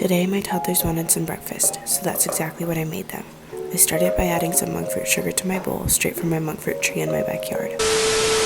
Today my toddlers wanted some breakfast, so that's exactly what I made them. I started by adding some monk fruit sugar to my bowl, straight from my monk fruit tree in my backyard.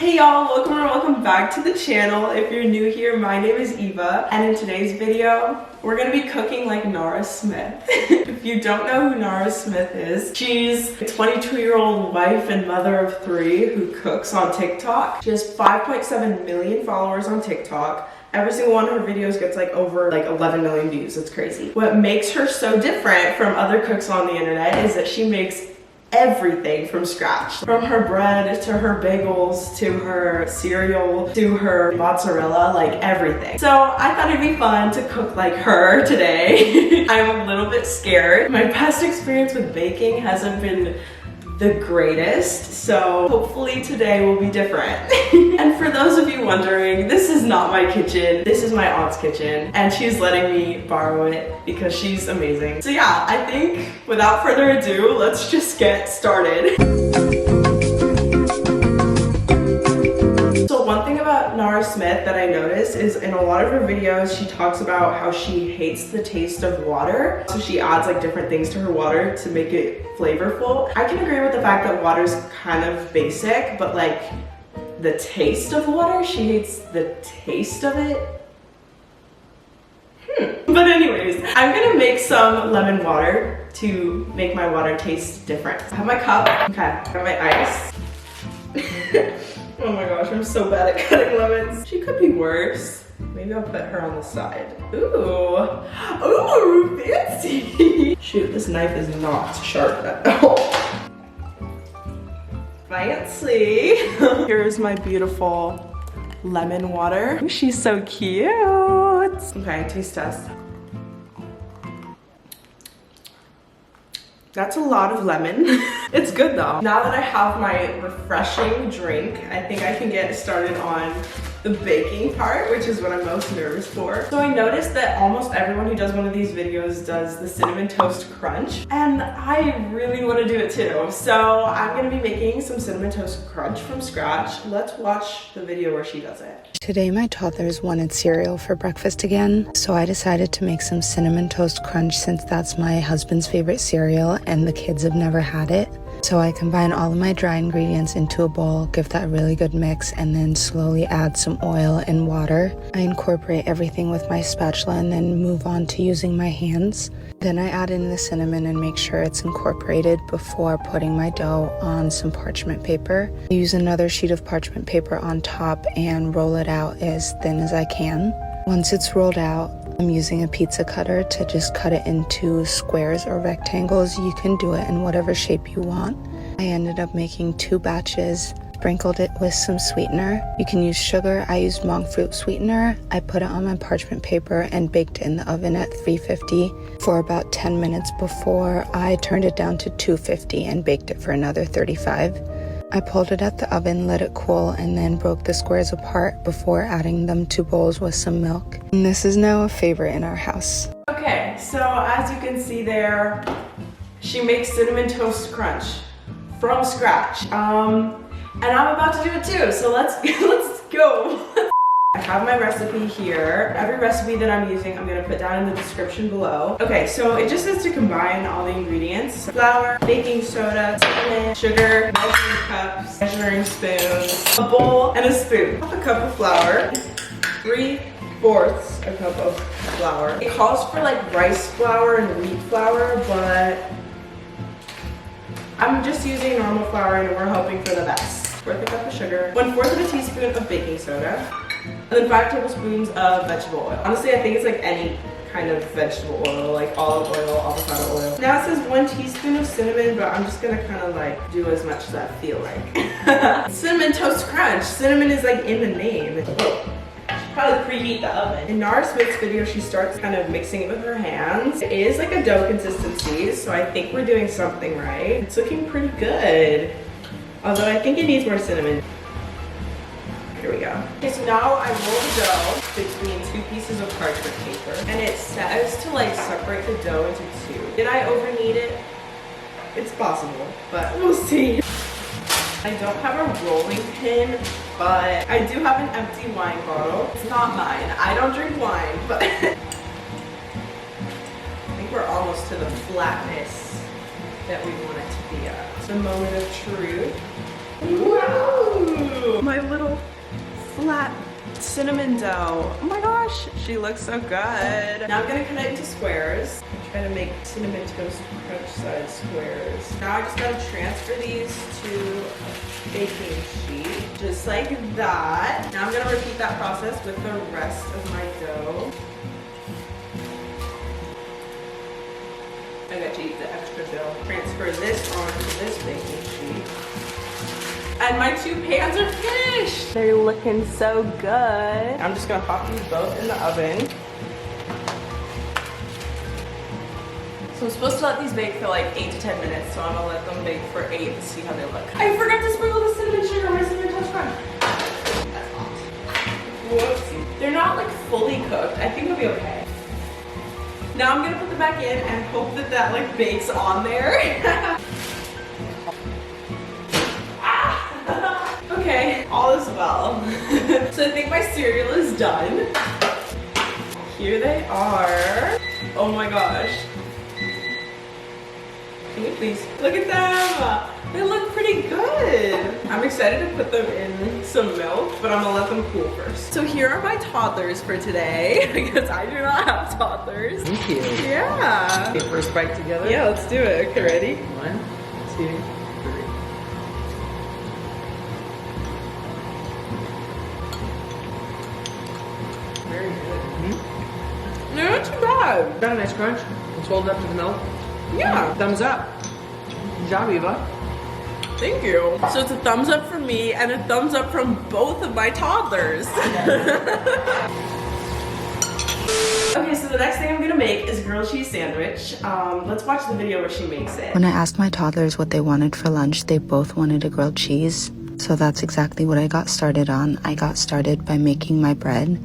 Hey y'all, welcome back to the channel. If you're new here, my name is Eva, and in today's video, we're gonna be cooking like Nara Smith. If you don't know who Nara Smith is, she's a 22-year-old wife and mother of 3 who cooks on TikTok. She has 5.7 million followers on TikTok. Every single one of her videos gets over 11 million views. It's crazy. What makes her so different from other cooks on the internet is that she makes everything from scratch. From her bread to her bagels to her cereal to her mozzarella, everything. So I thought it'd be fun to cook like her today. I'm a little bit scared. My past experience with baking hasn't been the greatest, so hopefully today will be different. And for those of you wondering, this is not my kitchen. This is my aunt's kitchen, and she's letting me borrow it because she's amazing. So yeah, I think without further ado, let's just get started. So one thing about Nara Smith that I noticed is in a lot of her videos, she talks about how she hates the taste of water. So she adds different things to her water to make it flavorful. I can agree with the fact that water's kind of basic, but the taste of water, she hates the taste of it. But anyways, I'm gonna make some lemon water to make my water taste different. I have my cup. Okay, I got my ice. Oh my gosh, I'm so bad at cutting lemons. She could be worse. Maybe I'll put her on the side. Ooh, ooh, fancy. Shoot, this knife is not sharp at all. Fancy. Here's my beautiful lemon water. Ooh, she's so cute. Okay, taste test. That's a lot of lemon. It's good though. Now that I have my refreshing drink, I think I can get started on the baking part, which is what I'm most nervous for. So I noticed that almost everyone who does one of these videos does the cinnamon toast crunch, and I really want to do it too. So I'm gonna be making some cinnamon toast crunch from scratch. Let's watch the video where she does it. Today my toddlers wanted cereal for breakfast again, so I decided to make some cinnamon toast crunch since that's my husband's favorite cereal and the kids have never had it. So I combine all of my dry ingredients into a bowl, give that a really good mix, and then slowly add some oil and water. I incorporate everything with my spatula and then move on to using my hands. Then I add in the cinnamon and make sure it's incorporated before putting my dough on some parchment paper. I use another sheet of parchment paper on top and roll it out as thin as I can. Once it's rolled out, I'm using a pizza cutter to just cut it into squares or rectangles. You can do it in whatever shape you want. I ended up making 2 batches, sprinkled it with some sweetener. You can use sugar. I used monk fruit sweetener. I put it on my parchment paper and baked it in the oven at 350 for about 10 minutes before I turned it down to 250 and baked it for another 35. I pulled it out the oven, let it cool, and then broke the squares apart before adding them to bowls with some milk. And this is now a favorite in our house. Okay, so as you can see there, she makes cinnamon toast crunch from scratch. And I'm about to do it too, so let's go. I have my recipe here. Every recipe that I'm using, I'm gonna put down in the description below. Okay, so it just says to combine all the ingredients. Flour, baking soda, cinnamon, sugar, measuring cups, measuring spoons, a bowl, and a spoon. Half a cup of flour, 3/4 a cup of flour. It calls for rice flour and wheat flour, but I'm just using normal flour and we're hoping for the best. 1/4 cup of sugar, 1/4 of a teaspoon of baking soda, and then 5 tablespoons of vegetable oil. Honestly, I think it's any kind of vegetable oil, olive oil, avocado oil. Now it says 1 teaspoon of cinnamon, but I'm just gonna do as much as I feel like. Cinnamon toast crunch. Cinnamon is in the name. Oh. Probably preheat the oven. In Nara Smith's video, she starts mixing it with her hands. It is a dough consistency, so I think we're doing something right. It's looking pretty good. Although I think it needs more cinnamon. Here we go. Okay, so now I roll the dough between 2 pieces of parchment paper. And it says to separate the dough into 2. Did I overknead it? It's possible, but we'll see. I don't have a rolling pin, but I do have an empty wine bottle. It's not mine. I don't drink wine, but almost to the flatness that we want it to be at. It's a moment of truth. Wow! My little flat cinnamon dough. Oh my gosh, she looks so good. Now I'm gonna cut it into squares. I'm trying to make cinnamon toast crunch size squares. Now I just gotta transfer these to a baking sheet, just like that. Now I'm gonna repeat that process with the rest of my dough. I got to eat the extra dough. Transfer this onto this baking sheet. And my 2 pans are finished. They're looking so good. I'm just gonna pop these both in the oven. So I'm supposed to let these bake for like 8 to 10 minutes. So I'm gonna let them bake for 8 and see how they look. I forgot to sprinkle the cinnamon sugar on my cinnamon toast crunch. That's hot. Whoopsie. They're not like fully cooked. I think it'll be okay. Now I'm gonna put them back in and hope that that like bakes on there. Okay, all is well. So I think my cereal is done. Here they are. Oh my gosh. Can you please look at them? They look pretty good. I'm excited to put them in some milk, but I'm gonna let them cool first. So here are my toddlers for today, because I do not have toddlers. Thank you. Yeah. Okay, first bite together? Yeah, let's do it. Okay, ready? 1, 2, 3. Very good. No, not too bad. Got a nice crunch. It's rolled up to the milk. Yeah. Thumbs up. Good job, Eva. Thank you. So it's a thumbs up from me and a thumbs up from both of my toddlers. Okay, so the next thing I'm gonna make is a grilled cheese sandwich. Let's watch the video where she makes it. When I asked my toddlers what they wanted for lunch, they both wanted a grilled cheese. So that's exactly what I got started on. I got started by making my bread.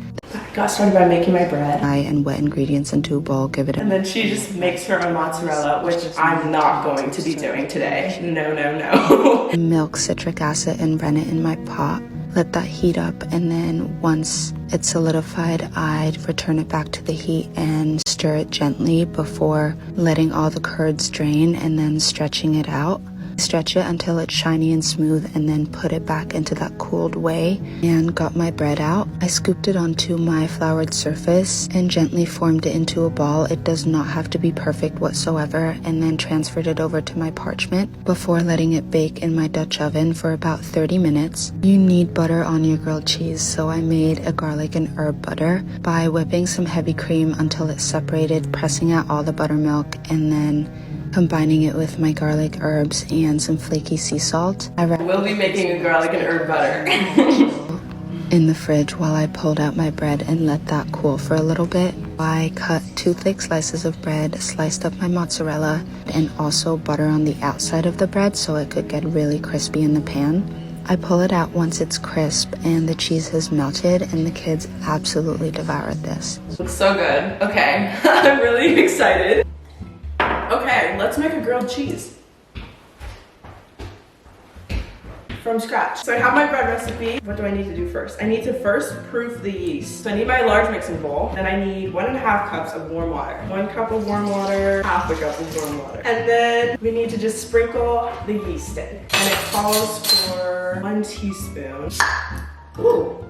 And wet ingredients into a bowl, give it a... And then she just makes her own mozzarella, which I'm not going to be doing today. No, no, no. Milk, citric acid, and run it in my pot. Let that heat up, and then once it's solidified, I'd return it back to the heat and stir it gently before letting all the curds drain and then stretching it out. Stretch it until it's shiny and smooth, and then put it back into that cooled whey and got my bread out. I scooped it onto my floured surface and gently formed it into a ball. It does not have to be perfect whatsoever, and then transferred it over to my parchment before letting it bake in my Dutch oven for about 30 minutes. You need butter on your grilled cheese, so I made a garlic and herb butter by whipping some heavy cream until it's separated, pressing out all the buttermilk, and then combining it with my garlic, herbs, and some flaky sea salt. We'll be making a garlic and herb butter. In the fridge while I pulled out my bread and let that cool for a little bit. I cut 2 thick slices of bread, sliced up my mozzarella, and also butter on the outside of the bread so it could get really crispy in the pan. I pull it out once it's crisp and the cheese has melted, and the kids absolutely devoured this. Looks so good. Okay, I'm really excited. Okay, let's make a grilled cheese from scratch. So I have my bread recipe. What do I need to do first? I need to first proof the yeast. So I need my large mixing bowl. Then I need 1.5 cups of warm water. 1 cup of warm water, half a cup of warm water. And then we need to just sprinkle the yeast in. And it calls for 1 teaspoon. Ooh.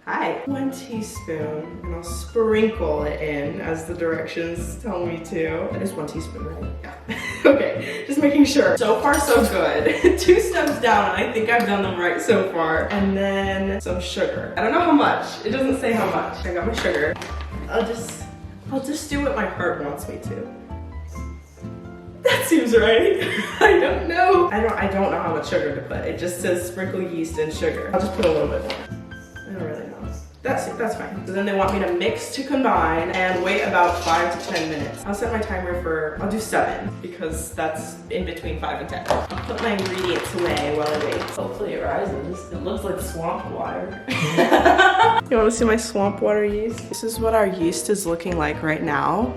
Hi. 1 teaspoon, and I'll sprinkle it in as the directions tell me to. That is 1 teaspoon, right? Yeah. Okay, just making sure. So far, so good. 2 steps down, and I think I've done them right so far. And then some sugar. I don't know how much. It doesn't say how much. I got my sugar. I'll just do what my heart wants me to. That seems right. I don't know. I don't know how much sugar to put. It just says sprinkle yeast and sugar. I'll just put a little bit more. I don't really know. That's fine. So then they want me to mix to combine and wait about 5 to 10 minutes. I'll set my timer for, I'll do 7 because that's in between 5 and 10. I'll put my ingredients away while I wait. Hopefully it rises. It looks like swamp water. You want to see my swamp water yeast? This is what our yeast is looking like right now.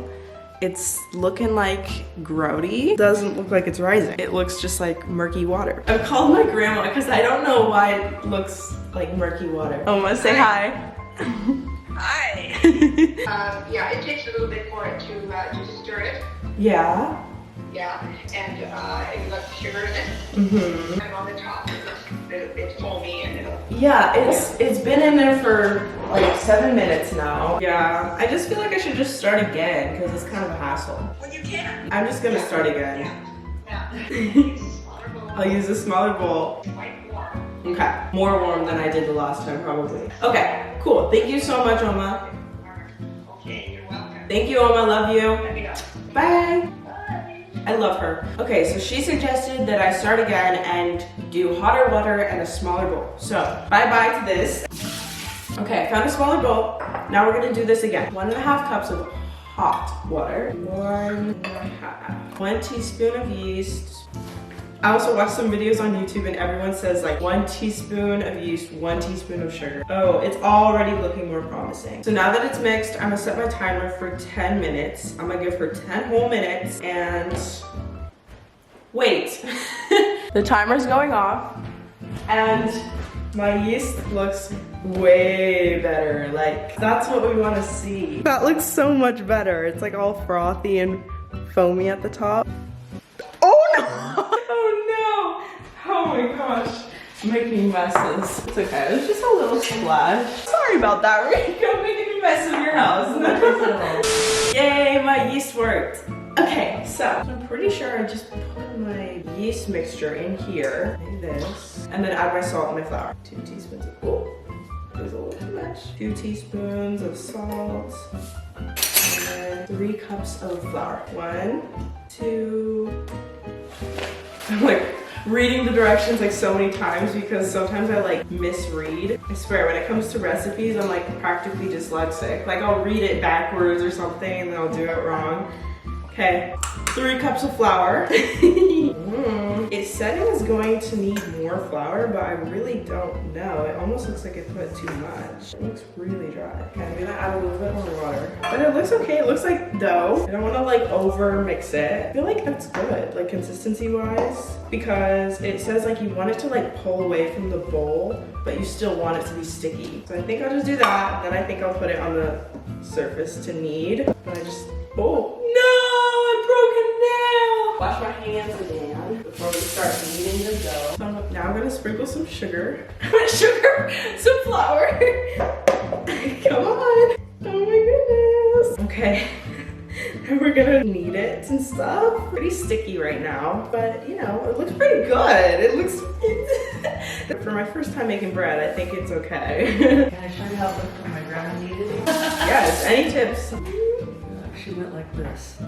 It's looking like grody. It doesn't look like it's rising. It looks just like murky water. I've called my grandma because I don't know why it looks like murky water. Oh, I want to say hi. Hi. Yeah, it takes a little bit for it to stir it. Yeah. Yeah, and you got the sugar in it. Mm-hmm. And on the top, it's foamy and it'll. Yeah, it's been in there for like 7 minutes now. Yeah, I just feel like I should just start again because it's kind of a hassle. Well, you can. I'm just gonna start again. Yeah. Use a smaller bowl. I'll use a smaller bowl. Quite warm. Okay, more warm than I did the last time probably. Okay, cool. Thank you so much, Oma. Okay, you're welcome. Thank you, Oma. Love you. Let me know. Bye. Bye. I love her. Okay, so she suggested that I start again and do hotter water and a smaller bowl. So, bye-bye to this. Okay, I found a smaller bowl. Now we're gonna do this again. 1.5 cups of hot water. 1 teaspoon of yeast. I also watched some videos on YouTube and everyone says like 1 teaspoon of yeast, 1 teaspoon of sugar. Oh, it's already looking more promising. So now that it's mixed, I'm gonna set my timer for 10 minutes. I'm gonna give her 10 whole minutes and wait. The timer's going off and my yeast looks way better. Like, that's what we wanna see. That looks so much better. It's like all frothy and foamy at the top. Oh no! Oh no! Oh my gosh. I'm making messes. It's okay. It was just a little splash. Sorry about that, Rico. Making a mess of your house. Yay, my yeast worked. Okay, so I'm pretty sure I just put my yeast mixture in here, like this, and then add my salt and my flour. 2 teaspoons of, oh, that was a little too much. 2 teaspoons of salt, and then 3 cups of flour. 1, 2, I'm like reading the directions like so many times because sometimes I like misread. I swear when it comes to recipes, I'm like practically dyslexic. Like I'll read it backwards or something and then I'll do it wrong. Okay, 3 cups of flour. It said it was going to need more flour, but I really don't know. It almost looks like it put too much. It looks really dry. Okay, I'm gonna add a little bit more water. But it looks okay, it looks like dough. I don't wanna like over mix it. I feel like that's good, like consistency wise, because it says like you want it to like pull away from the bowl, but you still want it to be sticky. So I think I'll just do that. Then I think I'll put it on the surface to knead. But I just, oh no, I broke a nail. Wash my hands again before we start kneading the dough. So now I'm gonna sprinkle some sugar. Some flour. Come on. Oh my goodness. Okay. And we're gonna knead it and stuff. Pretty sticky right now, but you know, it looks pretty good. It looks, for my first time making bread, I think it's okay. Can I show you how it looked when my grandma kneaded it? Yes, any tips? She went like this.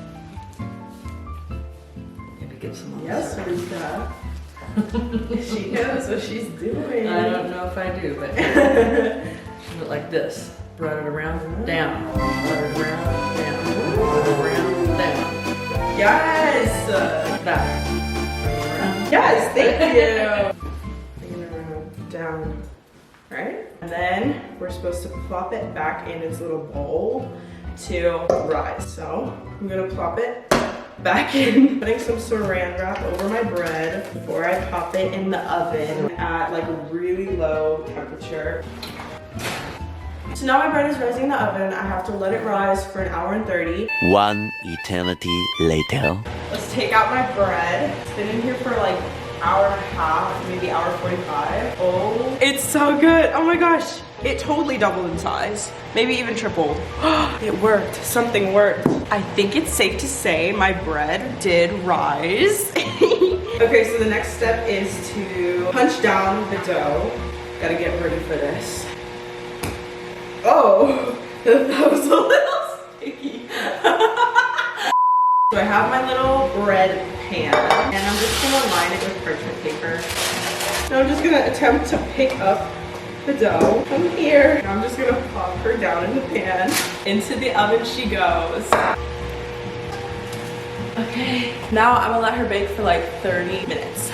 Maybe get some on the Yes, side. Rita. She knows what she's doing. I don't know if I do, but she went like this. Brought it around, down. Brought it around, down. Brought it around, down. Yes! Like that. Around. Yes, thank you. Bring it around, down, right? And then we're supposed to plop it back in its little bowl to rise. So I'm gonna plop it back in, putting some saran wrap over my bread before I pop it in the oven at like a really low temperature. So now my bread is rising in the oven. I have to let it rise for 1 hour and 30. 1 eternity later. Let's take out my bread. It's been in here for like 1.5 hours, maybe 1 hour 45. Oh, it's so good. Oh my gosh. It totally doubled in size. Maybe even tripled. It worked. Something worked. I think it's safe to say my bread did rise. Okay, so the next step is to punch down the dough. Gotta get ready for this. Oh, that was a little sticky. So I have my little bread pan and I'm just gonna line it with parchment paper. Now I'm just gonna attempt to pick up the dough from here. Now I'm just gonna pop her down in the pan. Into the oven she goes. Okay, now I'm gonna let her bake for like 30 minutes.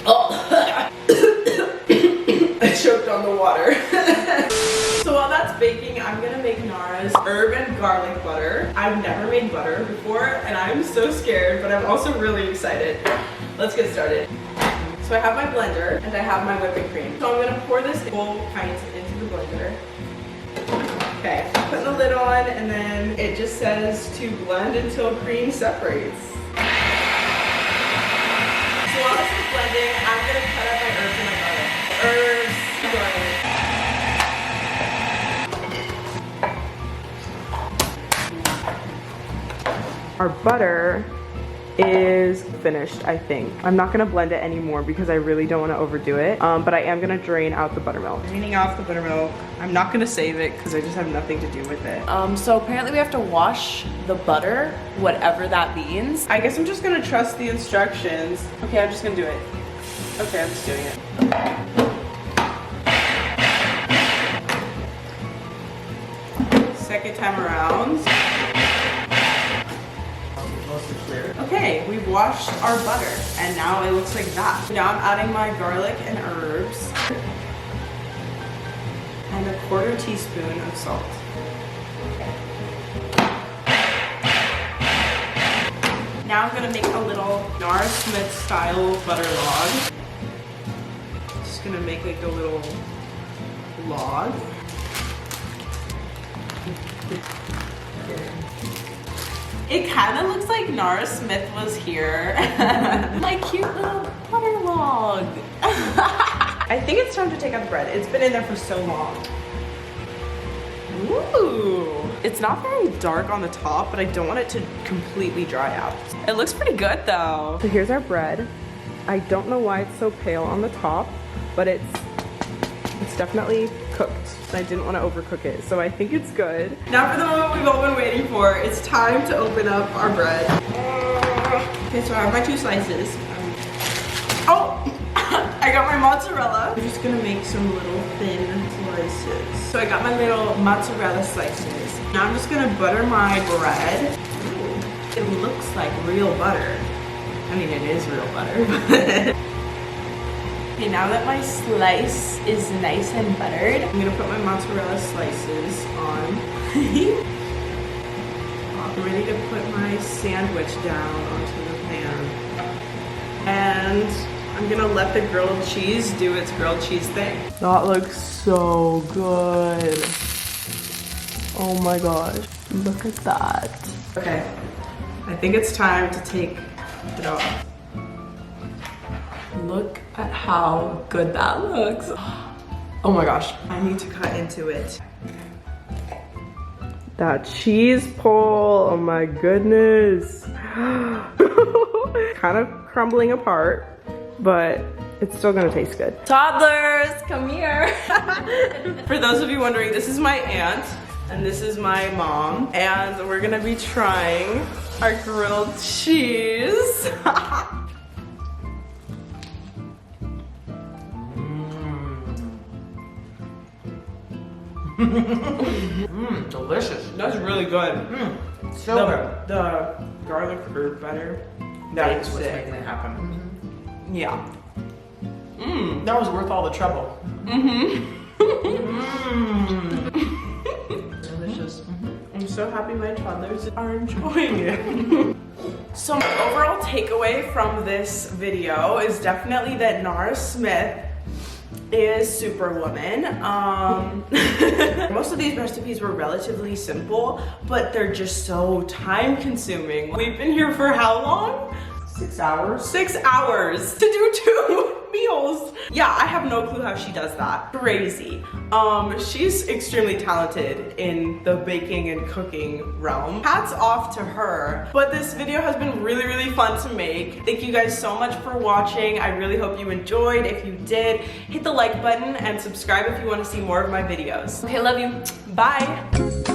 Oh, I choked on the water. So while that's baking, I'm gonna make Nara's herb and garlic butter. I've never made butter before and I'm so scared, but I'm also really excited. Let's get started. So I have my blender and I have my whipping cream. So I'm gonna pour this full pint into the blender. Okay, putting the lid on, and then it just says to blend until cream separates. So while this is blending, I'm gonna cut up my herbs and my garlic. Herbs, garlic. Our butter is finished, I think. I'm not gonna blend it anymore because I really don't wanna overdo it, but I am gonna drain out the buttermilk. Draining off the buttermilk. I'm not gonna save it because I just have nothing to do with it. So apparently we have to wash the butter, whatever that means. I guess I'm just gonna trust the instructions. Okay, I'm just gonna do it. Okay, I'm just doing it. Second time around. Okay, we've washed our butter, and now it looks like that. Now I'm adding my garlic and herbs, and a 1/4 teaspoon of salt. Now I'm gonna make a little Nara Smith style butter log. Just gonna make like a little log. It kind of looks like Nara Smith was here. My cute little butter log. I think it's time to take out the bread. It's been in there for so long. Ooh. It's not very dark on the top, but I don't want it to completely dry out. It looks pretty good though. So here's our bread. I don't know why it's so pale on the top, but it's definitely cooked. I didn't want to overcook it, so I think it's good. Now for the moment we've all been waiting for. It's time to open up our bread. Okay, so I have my 2 slices. Oh, I got my mozzarella. I'm just gonna make some little thin slices. So I got my little mozzarella slices. Now I'm just gonna butter my bread. Ooh, it looks like real butter. I mean, it is real butter, but okay, now that my slice is nice and buttered, I'm gonna put my mozzarella slices on. I'm ready to put my sandwich down onto the pan. And I'm gonna let the grilled cheese do its grilled cheese thing. That looks so good. Oh my gosh, look at that. Okay, I think it's time to take it off. Look at how good that looks. Oh my gosh. I need to cut into it. That cheese pull, oh my goodness. Kind of crumbling apart, but it's still gonna taste good. Toddlers, come here. For those of you wondering, this is my aunt and this is my mom, and we're gonna be trying our grilled cheese. Delicious. That's really good. So good. The garlic herb butter. That's what's sick. making it happen. Yeah. That was worth all the trouble. Delicious. I'm so happy my toddlers are enjoying it. So my overall takeaway from this video is definitely that Nara Smith is Superwoman. Most of these recipes were relatively simple, but they're just so time consuming. We've been here for how long? 6 hours. 6 hours to do 2 meals. Yeah, I have no clue how she does that. Crazy. She's extremely talented in the baking and cooking realm. Hats off to her. But this video has been really, really fun to make. Thank you guys so much for watching. I really hope you enjoyed. If you did, hit the like button and subscribe if you want to see more of my videos. Okay, love you. Bye.